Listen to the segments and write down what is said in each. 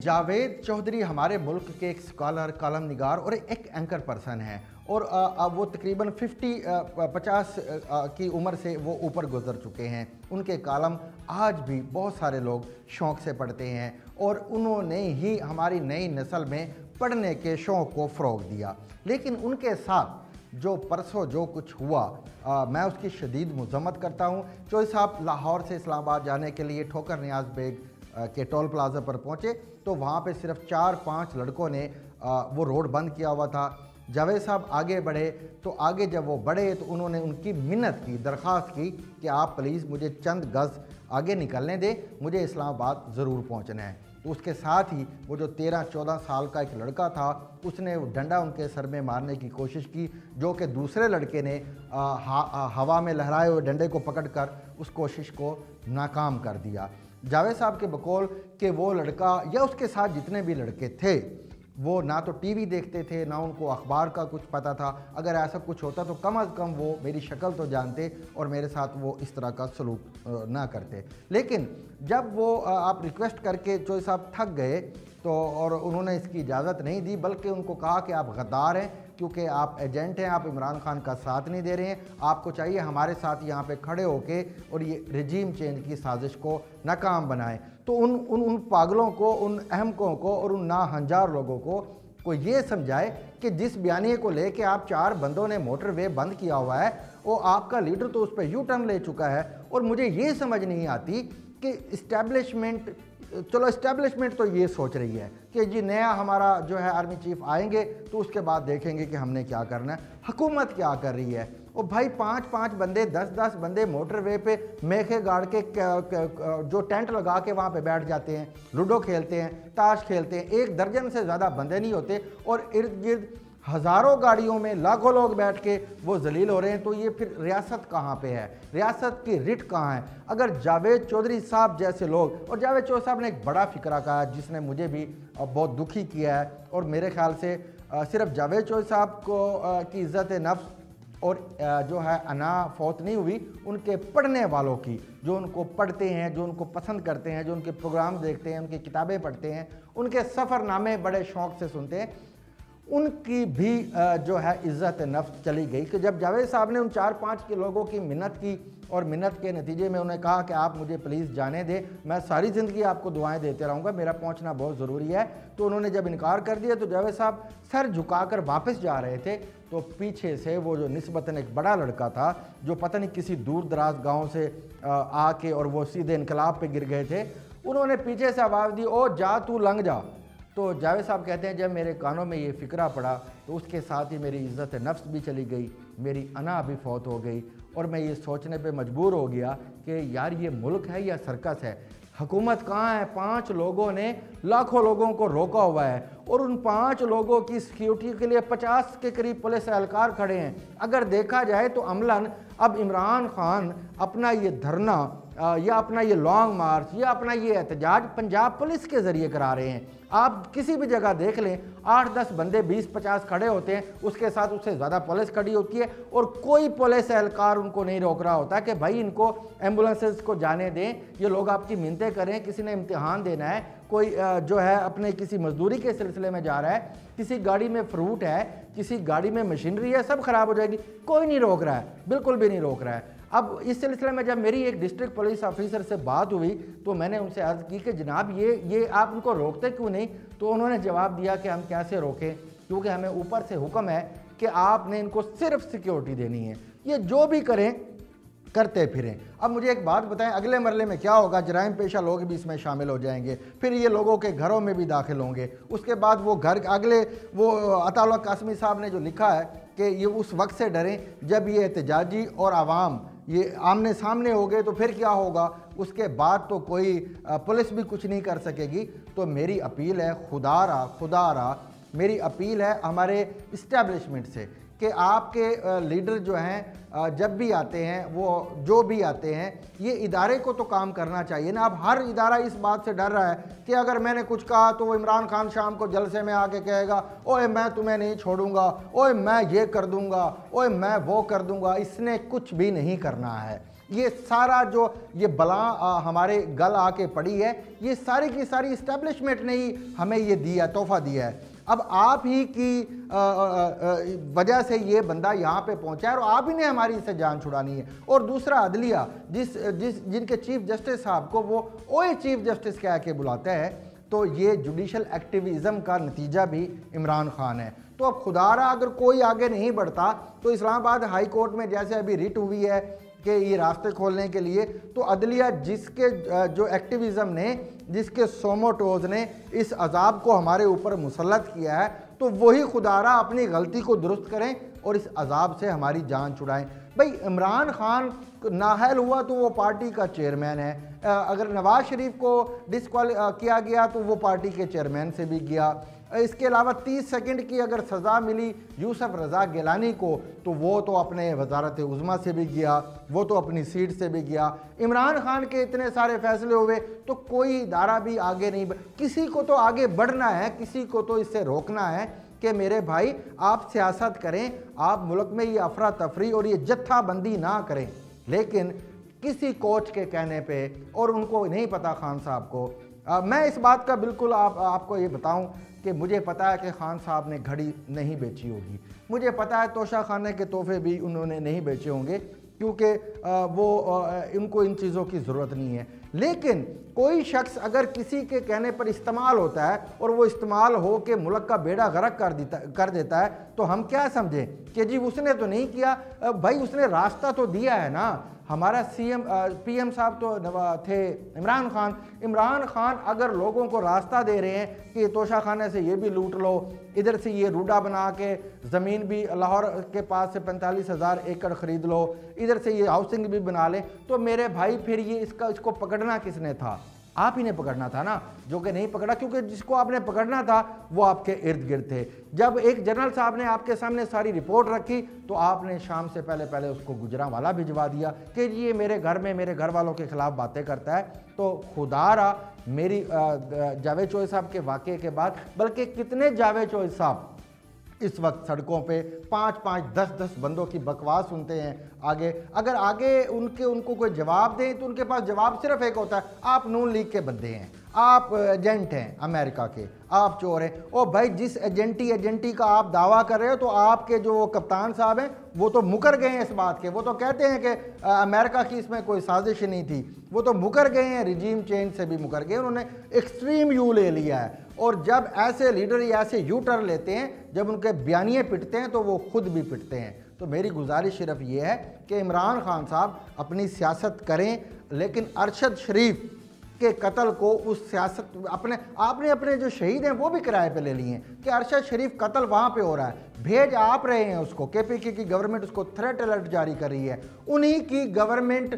जावेद चौधरी हमारे मुल्क के एक स्कॉलर, कॉलम निगार और एक एंकर पर्सन हैं और अब वो तकरीबन 50 की उम्र से वो ऊपर गुजर चुके हैं। उनके कॉलम आज भी बहुत सारे लोग शौक़ से पढ़ते हैं और उन्होंने ही हमारी नई नस्ल में पढ़ने के शौक़ को फ़रोग़ दिया। लेकिन उनके साथ जो परसों जो कुछ हुआ, मैं उसकी शदीद मज़म्मत करता हूँ। चौधरी साहब लाहौर से इस्लामाबाद जाने के लिए ठोकर नियाज़ बेग के टोल प्लाजा पर पहुँचे तो वहाँ पे सिर्फ 4-5 लड़कों ने वो रोड बंद किया हुआ था। जावेद साहब आगे बढ़े तो आगे जब वो बढ़े तो उन्होंने उनकी मिन्नत की, दरख्वास्त की कि आप प्लीज़ मुझे चंद गज़ आगे निकलने दें, मुझे इस्लामाबाद ज़रूर पहुँचना है। तो उसके साथ ही वो जो 13-14 साल का एक लड़का था उसने डंडा उनके सर में मारने की कोशिश की, जो कि दूसरे लड़के ने हवा में लहराए हुए डंडे को पकड़कर उस कोशिश को नाकाम कर दिया। जावेद साहब के बकौल कि वो लड़का या उसके साथ जितने भी लड़के थे वो ना तो टीवी देखते थे, ना उनको अखबार का कुछ पता था। अगर ऐसा कुछ होता तो कम अज़ कम वो मेरी शक्ल तो जानते और मेरे साथ वो इस तरह का सलूक ना करते। लेकिन जब वो आप रिक्वेस्ट करके चौधरी साहब थक गए तो और उन्होंने इसकी इजाज़त नहीं दी, बल्कि उनको कहा कि आप गद्दार हैं क्योंकि आप एजेंट हैं, आप इमरान खान का साथ नहीं दे रहे हैं, आपको चाहिए हमारे साथ यहाँ पे खड़े होके और ये रजीम चेंज की साजिश को नाकाम बनाएं। तो उन पागलों को, उन अहमकों को और उन नाहंजार लोगों को ये समझाए कि जिस बयानिए को लेके आप 4 बंदों ने मोटरवे बंद किया हुआ है वो आपका लीडर तो उस पर यू टर्न ले चुका है। और मुझे ये समझ नहीं आती कि इस्टेब्लिशमेंट, चलो इस्टेब्लिशमेंट तो ये सोच रही है कि जी नया हमारा जो है आर्मी चीफ आएंगे तो उसके बाद देखेंगे कि हमने क्या करना है। हुकूमत क्या कर रही है? ओ भाई 5-5 बंदे, 10-10 बंदे मोटरवे पे मेखे गाड़ के जो टेंट लगा के वहाँ पे बैठ जाते हैं, लूडो खेलते हैं, ताश खेलते हैं। 1 दर्जन से ज़्यादा बंदे नहीं होते और इर्द गिर्द हज़ारों गाड़ियों में लाखों लोग बैठ के वो जलील हो रहे हैं। तो ये फिर रियासत कहाँ पे है? रियासत की रिट कहाँ है? अगर जावेद चौधरी साहब जैसे लोग, और जावेद चौधरी साहब ने एक बड़ा फिक्रा कहा जिसने मुझे भी बहुत दुखी किया है और मेरे ख्याल से सिर्फ जावेद चौधरी साहब को की इज़्ज़त नफ्स और जो है अना फौत नहीं हुई, उनके पढ़ने वालों की, जो उनको पढ़ते हैं, जो उनको पसंद करते हैं, जो उनके प्रोग्राम देखते हैं, उनकी किताबें पढ़ते हैं, उनके सफ़रनामे बड़े शौक़ से सुनते हैं, उनकी भी जो है इज़्ज़त नफ्स चली गई। कि जब जावेद साहब ने उन 4-5 के लोगों की मिन्नत की और मिन्नत के नतीजे में उन्हें कहा कि आप मुझे प्लीज़ जाने दें, मैं सारी ज़िंदगी आपको दुआएं देते रहूँगा, मेरा पहुँचना बहुत ज़रूरी है, तो उन्होंने जब इनकार कर दिया तो जावेद साहब सर झुकाकर वापस जा रहे थे तो पीछे से वो जो निस्बतन एक बड़ा लड़का था, जो पता नहीं किसी दूर दराज गाँव से आके और वो सीधे इनकलाब पर गिर गए थे, उन्होंने पीछे से आवाज़ दी, ओ जा तू लंघ जा। तो जावेद साहब कहते हैं जब मेरे कानों में ये फ़िक्रा पड़ा तो उसके साथ ही मेरी इज़्ज़त नफ्स भी चली गई, मेरी अना भी फौत हो गई और मैं ये सोचने पे मजबूर हो गया कि यार ये मुल्क है या सर्कस है? हुकूमत कहाँ है? 5 लोगों ने लाखों लोगों को रोका हुआ है और उन 5 लोगों की सिक्योरिटी के लिए 50 के करीब पुलिस एहलकार खड़े हैं। अगर देखा जाए तो अमलन अब इमरान खान अपना ये धरना या अपना ये लॉन्ग मार्च या अपना ये एहतजाज पंजाब पुलिस के ज़रिए करा रहे हैं। आप किसी भी जगह देख लें 8-10 बंदे 20-50 खड़े होते हैं, उसके साथ उससे ज़्यादा पुलिस खड़ी होती है और कोई पुलिस एहलकार उनको नहीं रोक रहा होता कि भाई इनको एम्बुलेंसेस को जाने दें, ये लोग आपकी मिन्नतें करें, किसी ने इम्तिहान देना है, कोई जो है अपने किसी मजदूरी के सिलसिले में जा रहा है, किसी गाड़ी में फ्रूट है, किसी गाड़ी में मशीनरी है, सब ख़राब हो जाएगी, कोई नहीं रोक रहा है, बिल्कुल भी नहीं रोक रहा है। अब इस सिलसिले में जब मेरी एक डिस्ट्रिक्ट पुलिस ऑफिसर से बात हुई तो मैंने उनसे अर्ज़ की कि जनाब ये आप उनको रोकते क्यों नहीं? तो उन्होंने जवाब दिया कि हम कैसे रोकें, क्योंकि हमें ऊपर से हुक्म है कि आपने इनको सिर्फ सिक्योरिटी देनी है, ये जो भी करें करते फिरें। अब मुझे एक बात बताएं, अगले मरले में क्या होगा? जराइम पेशा लोग भी इसमें शामिल हो जाएंगे, फिर ये लोगों के घरों में भी दाखिल होंगे, उसके बाद वो घर अगले वो अताउल्लाह कासमी साहब ने जो लिखा है कि ये उस वक्त से डरें जब ये एहतजाजी और आवाम ये आमने सामने हो गए तो फिर क्या होगा? उसके बाद तो कोई पुलिस भी कुछ नहीं कर सकेगी। तो मेरी अपील है खुदारा मेरी अपील है हमारे इस्टेब्लिशमेंट से कि आपके लीडर जो हैं जब भी आते हैं, वो जो भी आते हैं, ये इदारे को तो काम करना चाहिए ना। अब हर इदारा इस बात से डर रहा है कि अगर मैंने कुछ कहा तो वो इमरान खान शाम को जलसे में आके कहेगा ओए मैं तुम्हें नहीं छोड़ूंगा, ओए मैं ये कर दूंगा, ओए मैं वो कर दूंगा। इसने कुछ भी नहीं करना है। یہ سارا جو یہ بلا ہمارے گل آ کے پڑی ہے، یہ ساری کی ساری اسٹیبلشمنٹ نے ہی ہمیں یہ دیا، تحفہ دیا ہے۔ اب آپ ہی کی وجہ سے یہ بندہ یہاں پہ پہنچا ہے اور آپ ہی نے ہماری سے جان چھڑانی ہے۔ اور دوسرا عدلیہ جن کے چیف جسٹس صاحب کو وہ اوئے چیف جسٹس کہہ کے بلاتا ہے، تو یہ جوڈیشل ایکٹیویزم کا نتیجہ بھی عمران خان ہے۔ تو اب خدا رہا اگر کوئی آگے نہیں بڑھتا تو اسلام آباد ہائی کورٹ میں جیسے ابھی ریٹ ہوئی ہے کہ یہ راستے کھولنے کے لیے، تو عدلیہ جس کے جو ایکٹیویزم نے، جس کے سوموٹوز نے اس عذاب کو ہمارے اوپر مسلط کیا ہے، تو وہی خدا رہا اپنی غلطی کو درست کریں اور اس عذاب سے ہماری جان چھڑائیں۔ بھئی عمران خان نااہل ہوا تو وہ پارٹی کا چیئرمین ہے، اگر نواز شریف کو کیا گیا تو وہ پارٹی کے چیئرمین سے بھی گیا، اس کے علاوہ 30 سیکنڈ کی اگر سزا ملی یوسف رضا گیلانی کو تو وہ تو اپنے وزارت عظمیٰ سے بھی گیا، وہ تو اپنی سیٹ سے بھی گیا۔ عمران خان کے اتنے سارے فیصلے ہوئے تو کوئی ادارہ بھی آگے نہیں کسی کو تو آگے بڑھنا ہے، کسی کو تو اس سے روکنا ہے کہ میرے بھائی آپ سیاست کریں، آپ ملک میں یہ افراتفری اور یہ جتھا بندی نہ کریں۔ لیکن کسی کوچ کے کہنے پہ، اور ان کو نہیں پتا خان صاحب کو، میں اس بات کا بالکل آپ کو یہ بتاؤں کہ مجھے پتا ہے کہ خان صاحب نے گھڑی نہیں بیچی ہوگی، مجھے پتا ہے توشہ خانے کے تحفے بھی انہوں نے نہیں بیچے ہوں گے، کیونکہ ان کو ان چیزوں کی ضرورت نہیں ہے۔ لیکن کوئی شخص اگر کسی کے کہنے پر استعمال ہوتا ہے اور وہ استعمال ہو کے ملک کا بیڑا غرق کر دیتا ہے تو ہم کیا سمجھیں کہ جی اس نے تو نہیں کیا، بھائی اس نے راستہ تو دیا ہے نا۔ ہمارا پی ایم صاحب تو تھے عمران خان اگر لوگوں کو راستہ دے رہے ہیں کہ یہ توشہ خانے سے یہ بھی لوٹ لو، ادھر سے یہ روڈا بنا کے زمین بھی لاہور کے پاس سے 45,000 ایکڑ خرید لو، ادھر سے یہ ہاؤسنگ بھی بنا لیں، تو میرے بھائی پھر یہ اس کو پکڑنا کس نے تھا؟ آپ ہی نے پکڑنا تھا نا، جو کہ نہیں پکڑا، کیونکہ جس کو آپ نے پکڑنا تھا وہ آپ کے ارد گرد تھے۔ جب ایک جنرل صاحب نے آپ کے سامنے ساری رپورٹ رکھی تو آپ نے شام سے پہلے اس کو گجرانوالہ بھجوا دیا کہ یہ میرے گھر میں میرے گھر والوں کے خلاف باتیں کرتا ہے۔ تو خدا را میری جاوید چوہے صاحب کے واقعے کے بعد، بلکہ کتنے جاوید چوہے صاحب اس وقت سڑکوں پہ 5-5 10-10 بندوں کی بکواس سنتے ہیں آگے، اگر آگے ان کو کوئی جواب دیں تو ان کے پاس جواب صرف ایک ہوتا ہے، آپ نون لیگ کے بندے ہیں، آپ ایجنٹ ہیں امریکہ کے، آپ چور ہیں۔ او بھائی جس ایجنٹی کا آپ دعویٰ کر رہے ہو تو آپ کے جو کپتان صاحب ہیں وہ تو مکر گئے ہیں اس بات کے، وہ تو کہتے ہیں کہ امریکہ کی اس میں کوئی سازش نہیں تھی، وہ تو مکر گئے ہیں، رجیم چینج سے بھی مکر گئے، انہوں نے ایکسٹریم یو لے لیا ہے۔ اور جب ایسے لیڈر یا ایسے یو ٹرن لیتے ہیں، جب ان کے بیانیے پٹتے ہیں تو وہ خود بھی پٹتے ہیں۔ تو میری گزارش صرف یہ ہے کہ عمران خان صاحب اپنی سیاست کریں، لیکن ارشد شریف کے قتل کو اس سیاست آپ نے اپنے جو شہید ہیں وہ بھی کرائے پہ لے لیے ہیں کہ ارشد شریف قتل وہاں پہ ہو رہا ہے، بھیج آپ رہے ہیں اس کو، کے پی کے کی گورنمنٹ اس کو تھریٹ الرٹ جاری کر رہی ہے، انہی کی گورنمنٹ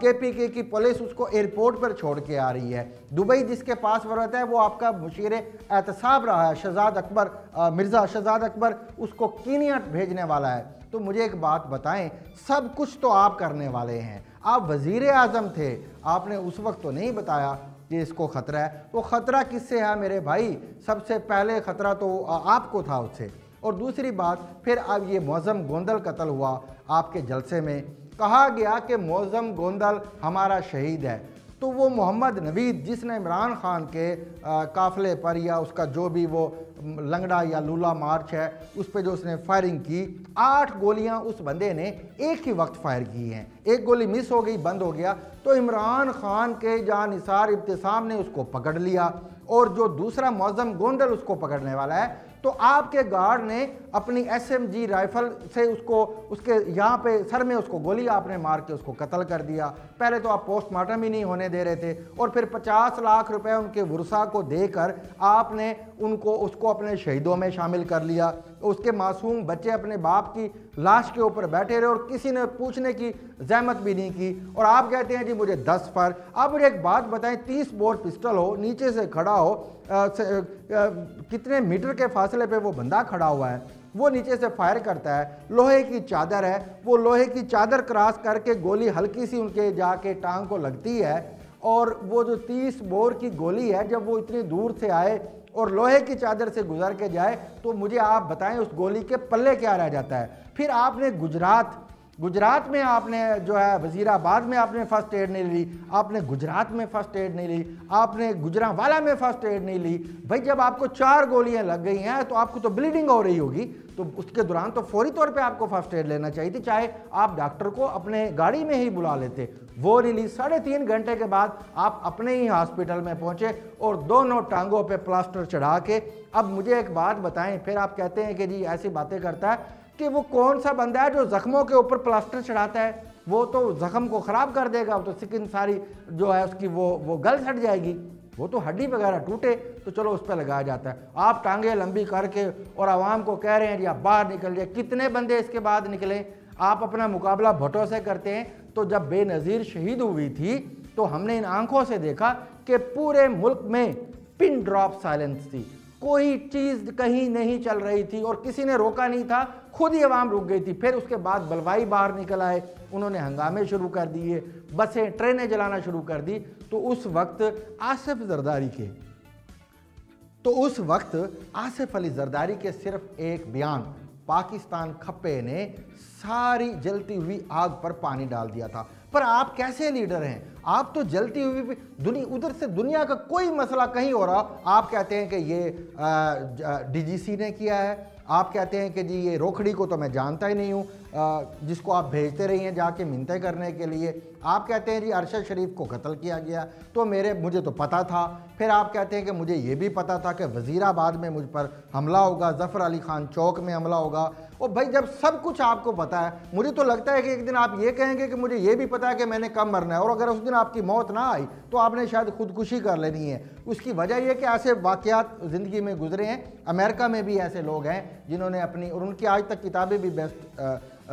کے پی کے کی پولیس اس کو ایئرپورٹ پر چھوڑ کے آ رہی ہے۔ دبئی جس کے پاس رہتا ہے وہ آپ کا مشیر احتساب رہا ہے، مرزا شہزاد اکبر اس کو کینیا بھیجنے والا ہے۔ تو مجھے ایک بات بتائیں، سب کچھ تو آپ کرنے والے ہیں، آپ وزیر اعظم تھے، آپ نے اس وقت تو نہیں بتایا کہ اس کو خطرہ ہے۔ تو خطرہ کس سے ہے میرے بھائی؟ سب سے پہلے خطرہ تو آپ کو تھا اس سے۔ اور دوسری بات، پھر اب یہ معظم گوندل قتل ہوا، آپ کے جلسے میں کہا گیا کہ معظم گوندل ہمارا شہید ہے، تو وہ محمد نوید جس نے عمران خان کے قافلے پر یا اس کا جو بھی وہ لنگڑا یا لولا مارچ ہے اس پہ جو اس نے فائرنگ کی، 8 گولیاں اس بندے نے ایک ہی وقت فائر کی ہیں، ایک گولی مس ہو گئی، بند ہو گیا، تو عمران خان کے جاں نثار ابتسام نے اس کو پکڑ لیا، اور جو دوسرا معظم گوندل اس کو پکڑنے والا ہے، تو آپ کے گارڈ نے اپنی ایس ایم جی رائفل سے اس کے یہاں پہ سر میں اس کو گولی آپ نے مار کے اس کو قتل کر دیا۔ پہلے تو آپ پوسٹ مارٹم ہی نہیں ہونے دے رہے تھے، اور پھر 50 لاکھ روپے ان کے ورثاء کو دے کر آپ نے اس کو اپنے شہیدوں میں شامل کر لیا۔ اس کے معصوم بچے اپنے باپ کی لاش کے اوپر بیٹھے رہے اور کسی نے پوچھنے کی زحمت بھی نہیں کی، اور آپ کہتے ہیں جی مجھے 10 فائر۔ آپ مجھے ایک بات بتائیں، 30 بور پسٹل ہو، نیچے سے کھڑا ہو، کتنے میٹر کے فاصلے پہ وہ بندہ کھڑا ہوا ہے، وہ نیچے سے فائر کرتا ہے، لوہے کی چادر ہے، وہ لوہے کی چادر کراس کر کے گولی ہلکی سی ان کے جا کے ٹانگ کو لگتی ہے، اور وہ جو 30 بور کی گولی ہے جب وہ اتنی دور سے آئے اور لوہے کی چادر سے گزر کے جائے، تو مجھے آپ بتائیں اس گولی کے پلے کیا رہ جاتا ہے۔ پھر آپ نے گجرات गुजरात में आपने जो है वजीराबाद में आपने फर्स्ट एड नहीं ली, आपने गुजरात में फर्स्ट एड नहीं ली, आपने गुजरांवाला में फर्स्ट एड नहीं ली। भाई जब आपको 4 गोलियां लग गई हैं तो आपको तो ब्लीडिंग हो रही होगी, तो उसके दौरान तो फौरी तौर पे आपको फर्स्ट एड लेना चाहिए थी, चाहे आप डॉक्टर को अपने गाड़ी में ही बुला लेते। वो रिलीज 3.5 घंटे के बाद आप अपने ही हॉस्पिटल में पहुंचे और दोनों टांगों पे प्लास्टर चढ़ा के। अब मुझे एक बात बताएं, फिर आप कहते हैं कि जी ऐसी बातें करता है, कि वो कौन सा बंदा है जो जख्मों के ऊपर प्लास्टर चढ़ाता है? वो तो जख्म को ख़राब कर देगा, तो स्किन सारी जो है उसकी वो गल सट जाएगी, वो तो हड्डी वगैरह टूटे तो चलो उस पर लगाया जाता है। आप टांगे लंबी करके और आवाम को कह रहे हैं जी आप बाहर निकल जाए। कितने बंदे इसके बाद निकले? आप अपना मुकाबला भुट्टो से करते हैं, तो जब बेनज़ीर शहीद हुई थी तो हमने इन आंखों से देखा कि पूरे मुल्क में पिन ड्रॉप साइलेंस थी, कोई चीज़ कहीं नहीं चल रही थी और किसी ने रोका नहीं था, खुद ही आवाम रुक गई थी। फिर उसके बाद बलवाई बाहर निकल आए, उन्होंने हंगामे शुरू कर दिए, बसें ट्रेनें जलाना शुरू कर दी। तो उस वक्त आसिफ अली जरदारी के सिर्फ एक बयान पाकिस्तान खप्पे ने सारी जलती हुई आग पर पानी डाल दिया था। पर आप कैसे लीडर हैं? आप तो जलती हुई दुनिया, उधर से दुनिया का कोई मसला कहीं हो रहा, आप कहते हैं कि ये डीजीसी ने किया है, आप कहते हैं कि जी ये रोखड़ी को तो मैं जानता ही नहीं हूँ, जिसको आप भेजते रही हैं जाके मिन्नतें करने के लिए। आप कहते हैं जी अरशद शरीफ को कत्ल किया गया, तो मुझे तो पता था। फिर आप कहते हैं कि मुझे ये भी पता था कि वज़ीराबाद में मुझ पर हमला होगा, ज़फ़र अली खान चौक में हमला होगा। और भाई जब सब कुछ आपको पता है, मुझे तो लगता है कि एक दिन आप ये कहेंगे कि मुझे ये भी पता है कि मैंने कब मरना है, और अगर उस दिन आपकी मौत ना आई तो आपने शायद खुदकुशी कर लेनी है। उसकी वजह यह कि ऐसे वाक़यात ज़िंदगी में गुजरे हैं। अमेरिका में भी ऐसे लोग हैं जिन्होंने अपनी, और उनकी आज तक किताबें भी बेस्ट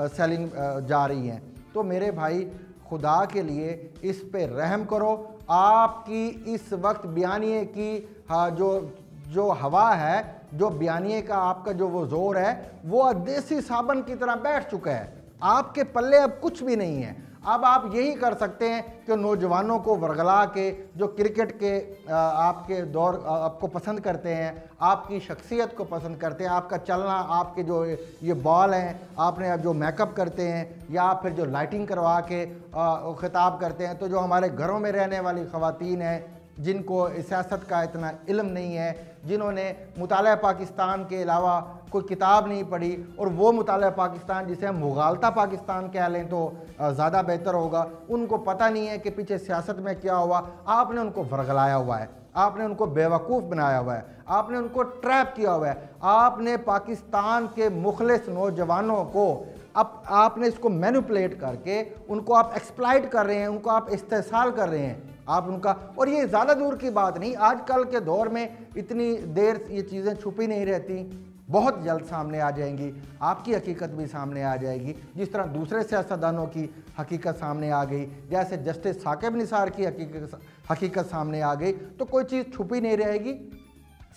सेलिंग जा रही हैं। तो मेरे भाई खुदा के लिए इस पे रहम करो। आपकी इस वक्त बयानिए की जो हवा है, जो बयानिए का आपका जो वो ज़ोर है, वो देसी साबन की तरह बैठ चुका है। आपके पल्ले अब कुछ भी नहीं है। अब आप यही कर सकते हैं कि नौजवानों को वरगला के, जो क्रिकेट के आपके दौर आपको पसंद करते हैं, आपकी शख्सियत को पसंद करते हैं, आपका चलना, आपके जो ये बॉल हैं, आपने अब जो मेकअप करते हैं या फिर जो लाइटिंग करवा के खिताब करते हैं, तो जो हमारे घरों में रहने वाली ख़वातीन हैं जिनको सियासत का इतना इल्म नहीं है, जिन्होंने मुताला पाकिस्तान के अलावा कोई किताब नहीं पढ़ी, और वो मुताला पाकिस्तान जिसे हम मुगालता पाकिस्तान कह लें तो ज़्यादा बेहतर होगा, उनको पता नहीं है कि पीछे सियासत में क्या हुआ। आपने उनको वरगलाया हुआ है, आपने उनको बेवकूफ़ बनाया हुआ है, आपने उनको ट्रैप किया हुआ है। आपने पाकिस्तान के मुखलिस नौजवानों को आपने इसको मैनिपुलेट करके उनको आप एक्सप्लॉइट कर रहे हैं, उनको आप इस्तेसाल कर रहे हैं आप उनका। और ये ज़्यादा दूर की बात नहीं, आजकल के दौर में इतनी देर ये चीज़ें छुपी नहीं रहती, बहुत जल्द सामने आ जाएंगी। आपकी हकीकत भी सामने आ जाएगी, जिस तरह दूसरे सियासतदानों की हकीकत सामने आ गई, जैसे जस्टिस साकिब निसार की हकीकत सामने आ गई। तो कोई चीज़ छुपी नहीं रहेगी,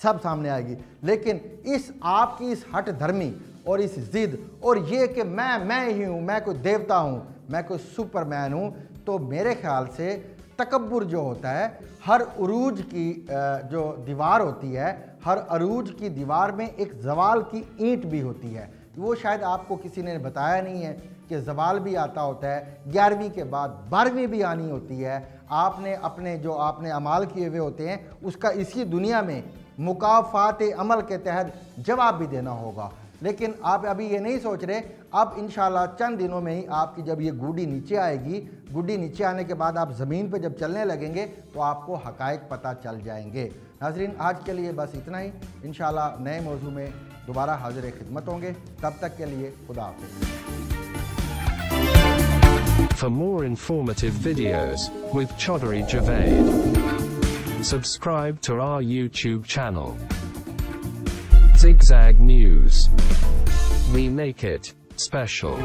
सब सामने आएगी। लेकिन इस आपकी इस हट धर्मी और इस ज़िद और ये कि मैं ही हूँ, मैं कोई देवता हूँ, मैं कोई सुपरमैन हूँ, तो मेरे ख्याल से तकब्बुर जो होता है, हर उरूज की जो दीवार होती है, हर अरूज की दीवार में एक जवाल की ईंट भी होती है। वो शायद आपको किसी ने बताया नहीं है कि जवाल भी आता होता है, 11वीं के बाद 12वीं भी आनी होती है। आपने अपने जो आपने अमाल किए हुए होते हैं उसका इसी दुनिया में मुकाफात अमल के तहत जवाब भी देना होगा। लेकिन आप अभी ये नहीं सोच रहे। अब इंशाल्लाह चंद दिनों में ही आपकी जब ये गुड्डी नीचे आएगी, गुड्डी नीचे आने के बाद आप ज़मीन पे जब चलने लगेंगे तो आपको हकायक पता चल जाएंगे। नाज़रीन, आज के लिए बस इतना ही। इंशाल्लाह नए मौजू में दोबारा हाजिर खिदमत होंगे। तब तक के लिए खुदा हाफ़िज़। For more informative videos with Chaudhry Javed, subscribe to our YouTube channel. Zigzag News. We make it special.